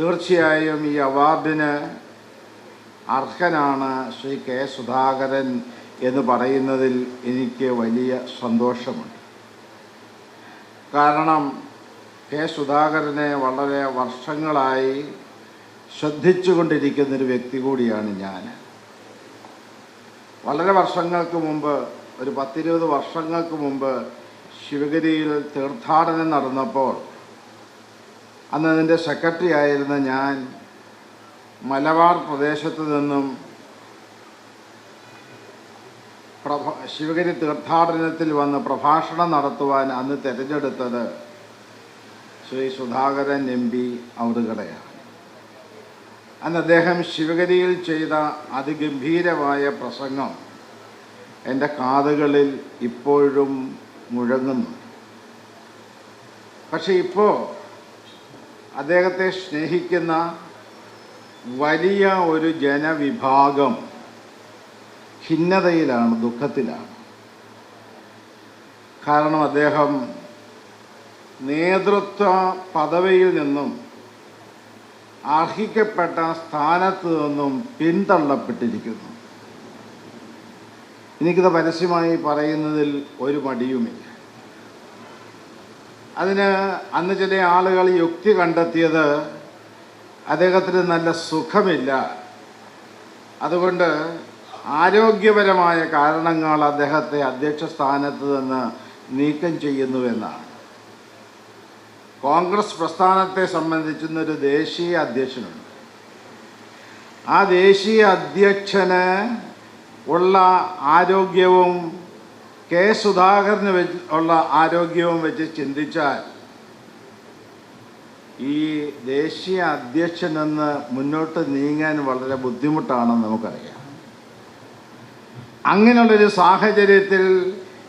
തീർച്ചയായും ഈ അവാർഡിന് അർഹനാണ് ശ്രീ കെ സുധാകരൻ എന്ന് പറയുന്നതിൽ എനിക്ക് വലിയ സന്തോഷമുണ്ട്. കാരണം കെ സുധാകരനെ വളരെ വർഷങ്ങളായി ശ്രദ്ധിച്ചുകൊണ്ടിരിക്കുന്നൊരു വ്യക്തി കൂടിയാണ് ഞാൻ. വളരെ വർഷങ്ങൾക്ക് മുമ്പ്, ഒരു 10-20 വർഷങ്ങൾക്ക് മുമ്പ് ശിവഗിരിയിൽ തീർത്ഥാടനം നടന്നപ്പോൾ അന്ന് അതിൻ്റെ സെക്രട്ടറി ആയിരുന്ന ഞാൻ മലബാർ പ്രദേശത്ത് നിന്നും ശിവഗിരി തീർത്ഥാടനത്തിൽ വന്ന് പ്രഭാഷണം നടത്തുവാൻ അന്ന് തിരഞ്ഞെടുത്തത് ശ്രീ സുധാകരൻ MP അവറുകളെയാണ്. അന്ന് അദ്ദേഹം ശിവഗിരിയിൽ ചെയ്ത അതിഗംഭീരമായ പ്രസംഗം എൻ്റെ കാതുകളിൽ ഇപ്പോഴും മുഴങ്ങുന്നു. പക്ഷെ ഇപ്പോൾ അദ്ദേഹത്തെ സ്നേഹിക്കുന്ന വലിയ ഒരു ജനവിഭാഗം ഖിന്നതയിലാണ്, ദുഃഖത്തിലാണ്. കാരണം അദ്ദേഹം നേതൃത്വ പദവിയിൽ നിന്നും അർഹിക്കപ്പെട്ട സ്ഥാനത്ത് നിന്നും പിന്തള്ളപ്പെട്ടിരിക്കുന്നു. എനിക്കിത് പരസ്യമായി പറയുന്നതിൽ ഒരു മടിയുമില്ല. അതിന് അന്ന് ചില ആളുകൾ യുക്തി കണ്ടെത്തിയത് അദ്ദേഹത്തിന് നല്ല സുഖമില്ല, അതുകൊണ്ട് ആരോഗ്യപരമായ കാരണങ്ങൾ അദ്ദേഹത്തെ അധ്യക്ഷ സ്ഥാനത്ത് നിന്ന് നീക്കം ചെയ്യുന്നുവെന്നാണ്. കോൺഗ്രസ് പ്രസ്ഥാനത്തെ സംബന്ധിച്ചൊരു ദേശീയ അധ്യക്ഷനുണ്ട്. ആ ദേശീയ അധ്യക്ഷന് ഉള്ള ആരോഗ്യവും കെ സുധാകരന് ഉള്ള ആരോഗ്യവും വെച്ച് ചിന്തിച്ചാൽ ഈ ദേശീയ അധ്യക്ഷനെന്ന് മുന്നോട്ട് നീങ്ങാൻ വളരെ ബുദ്ധിമുട്ടാണെന്ന് നമുക്കറിയാം. അങ്ങനെയുള്ളൊരു സാഹചര്യത്തിൽ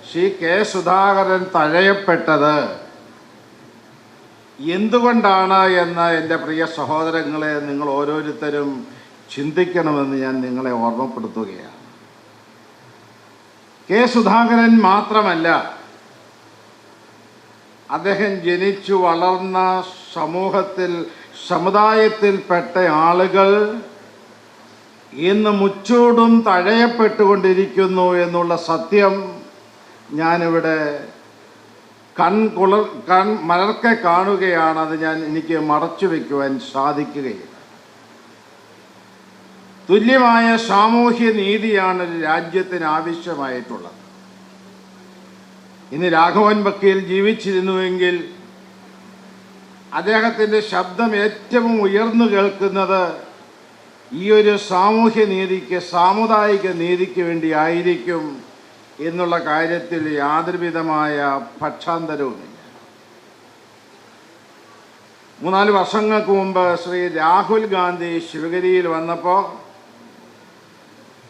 ശ്രീ കെ സുധാകരൻ തഴയപ്പെട്ടത് എന്തുകൊണ്ടാണ് എന്ന് എൻ്റെ പ്രിയ സഹോദരങ്ങളെ നിങ്ങൾ ഓരോരുത്തരും ചിന്തിക്കണമെന്ന് ഞാൻ നിങ്ങളെ ഓർമ്മപ്പെടുത്തുകയാണ്. കെ സുധാകരൻ മാത്രമല്ല, അദ്ദേഹം ജനിച്ചു വളർന്ന സമുദായത്തിൽപ്പെട്ട ആളുകൾ ഇന്ന് മുച്ചൂടും തഴയപ്പെട്ടുകൊണ്ടിരിക്കുന്നു എന്നുള്ള സത്യം ഞാനിവിടെ മലർക്കെ കാണുകയാണ്. അത് എനിക്ക് മറച്ചു വയ്ക്കുവാൻ സാധിക്കുകയില്ല. തുല്യമായ സാമൂഹ്യ നീതിയാണ് ഒരു രാജ്യത്തിന് ആവശ്യമായിട്ടുള്ളത്. ഇന്ന് രാഘവൻ വക്കീൽ ജീവിച്ചിരുന്നുവെങ്കിൽ അദ്ദേഹത്തിൻ്റെ ശബ്ദം ഏറ്റവും ഉയർന്നു കേൾക്കുന്നത് ഈ ഒരു സാമൂഹ്യ നീതിക്ക്, സാമുദായിക നീതിക്ക് വേണ്ടി ആയിരിക്കും എന്നുള്ള കാര്യത്തിൽ യാതൊരുവിധമായ പക്ഷാന്തരവുമില്ല. 3-4 വർഷങ്ങൾക്ക് മുമ്പ് ശ്രീ രാഹുൽ ഗാന്ധി ശിവഗിരിയിൽ വന്നപ്പോൾ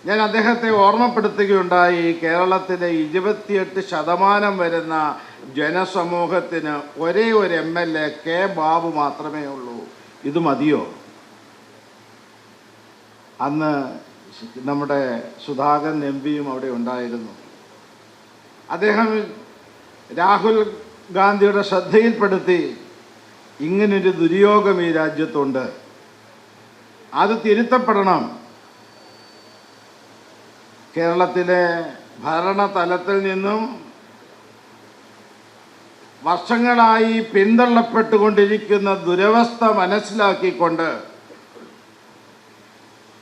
ഞാൻ അദ്ദേഹത്തെ ഓർമ്മപ്പെടുത്തുകയുണ്ടായി. കേരളത്തിലെ 28% വരുന്ന ജനസമൂഹത്തിന് ഒരേ ഒരു MLA കെ ബാബു മാത്രമേ ഉള്ളൂ. ഇത് മതിയോ? അന്ന് നമ്മുടെ സുധാകരൻ MPയും അവിടെ ഉണ്ടായിരുന്നു. അദ്ദേഹം രാഹുൽ ഗാന്ധിയുടെ ശ്രദ്ധയിൽപ്പെടുത്തി, ഇങ്ങനൊരു ദുര്യോഗം ഈ രാജ്യത്തുണ്ട്, അത് തിരുത്തപ്പെടണം. കേരളത്തിലെ ഭരണതലത്തിൽ നിന്നും വർഷങ്ങളായി പിന്തള്ളപ്പെട്ടുകൊണ്ടിരിക്കുന്ന ദുരവസ്ഥ മനസ്സിലാക്കിക്കൊണ്ട്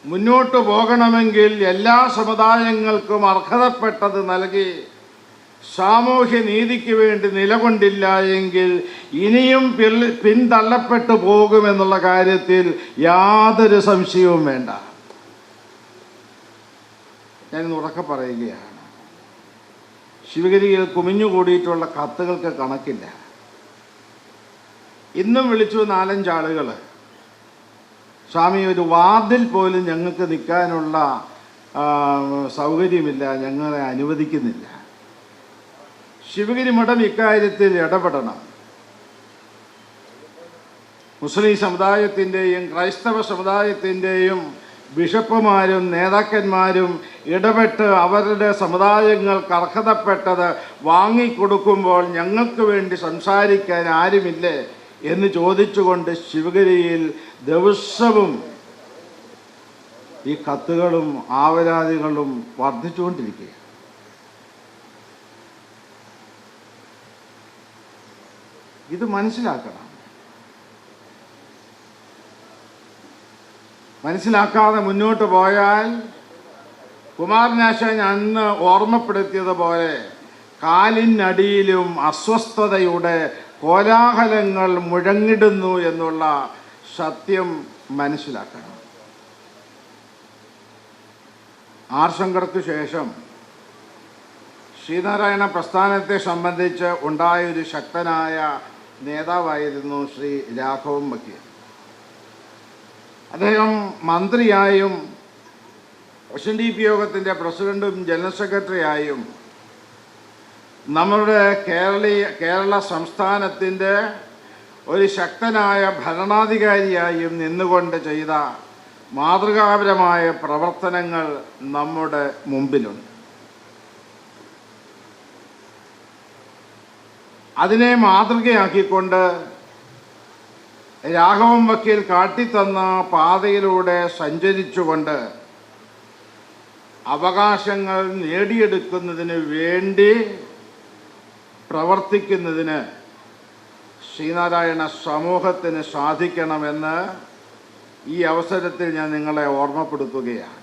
മുന്നോട്ട് പോകണമെങ്കിൽ എല്ലാ സമുദായങ്ങൾക്കും അർഹതപ്പെട്ടത് നൽകി സാമൂഹ്യ നീതിക്ക് വേണ്ടി നിലകൊണ്ടില്ല എങ്കിൽ ഇനിയും പിന്തള്ളപ്പെട്ടു പോകുമെന്നുള്ള കാര്യത്തിൽ യാതൊരു സംശയവും വേണ്ട. ഞാനിന്ന് ഉറക്കെ പറയുകയാണ്. ശിവഗിരിയിൽ കുമിഞ്ഞുകൂടിയിട്ടുള്ള കത്തുകൾക്ക് കണക്കില്ല. ഇന്നും വിളിച്ചു 4-5 ആളുകൾ, സ്വാമി ഒരു വാർഡിൽ പോലും ഞങ്ങൾക്ക് നിൽക്കാനുള്ള സൗകര്യമില്ല, ഞങ്ങളെ അനുവദിക്കുന്നില്ല. ശിവഗിരി മഠം ഇക്കാര്യത്തിൽ ഇടപെടണം. മുസ്ലിം സമുദായത്തിൻ്റെയും ക്രൈസ്തവ സമുദായത്തിൻ്റെയും ബിഷപ്പുമാരും നേതാക്കന്മാരും ഇടപെട്ട് അവരുടെ സമുദായങ്ങൾക്ക് അർഹതപ്പെട്ടത് വാങ്ങിക്കൊടുക്കുമ്പോൾ ഞങ്ങൾക്ക് വേണ്ടി സംസാരിക്കാൻ ആരുമില്ലേ എന്ന് ചോദിച്ചുകൊണ്ട് ശിവഗിരിയിൽ ദിവസവും ഈ കത്തുകളും ആവലാതികളും വർദ്ധിച്ചുകൊണ്ടിരിക്കുക. ഇത് മനസ്സിലാക്കണം. മനസ്സിലാക്കാതെ മുന്നോട്ട് പോയാൽ കുമാരനാശാൻ അന്ന് ഓർമ്മപ്പെടുത്തിയതുപോലെ കാലിനടിയിലും അസ്വസ്ഥതയുടെ കോലാഹലങ്ങൾ മുഴങ്ങിടുന്നു എന്നുള്ള സത്യം മനസ്സിലാക്കണം. ആർശങ്കർക്ക് ശേഷം ശ്രീനാരായണ പ്രസ്ഥാനത്തെ സംബന്ധിച്ച് ഉണ്ടായൊരു ശക്തനായ നേതാവായിരുന്നു ശ്രീ രാഘവൻ വക്കീൽ. അദ്ദേഹം മന്ത്രിയായും SNDP യോഗത്തിൻ്റെ പ്രസിഡന്റും ജനറൽ സെക്രട്ടറിയായും നമ്മുടെ കേരള സംസ്ഥാനത്തിൻ്റെ ഒരു ശക്തനായ ഭരണാധികാരിയായും നിന്നുകൊണ്ട് ചെയ്ത മാതൃകാപരമായ പ്രവർത്തനങ്ങൾ നമ്മുടെ മുമ്പിലുണ്ട്. അതിനെ മാതൃകയാക്കിക്കൊണ്ട് രാഘവൻ വക്കീൽ കാട്ടിത്തന്ന പാതയിലൂടെ സഞ്ചരിച്ചുകൊണ്ട് അവകാശങ്ങൾ നേടിയെടുക്കുന്നതിന് വേണ്ടി പ്രവർത്തിക്കുന്നതിന് ശ്രീനാരായണ സമൂഹത്തിന് സാധിക്കണമെന്ന് ഈ അവസരത്തിൽ ഞാൻ നിങ്ങളെ ഓർമ്മപ്പെടുത്തുകയാണ്.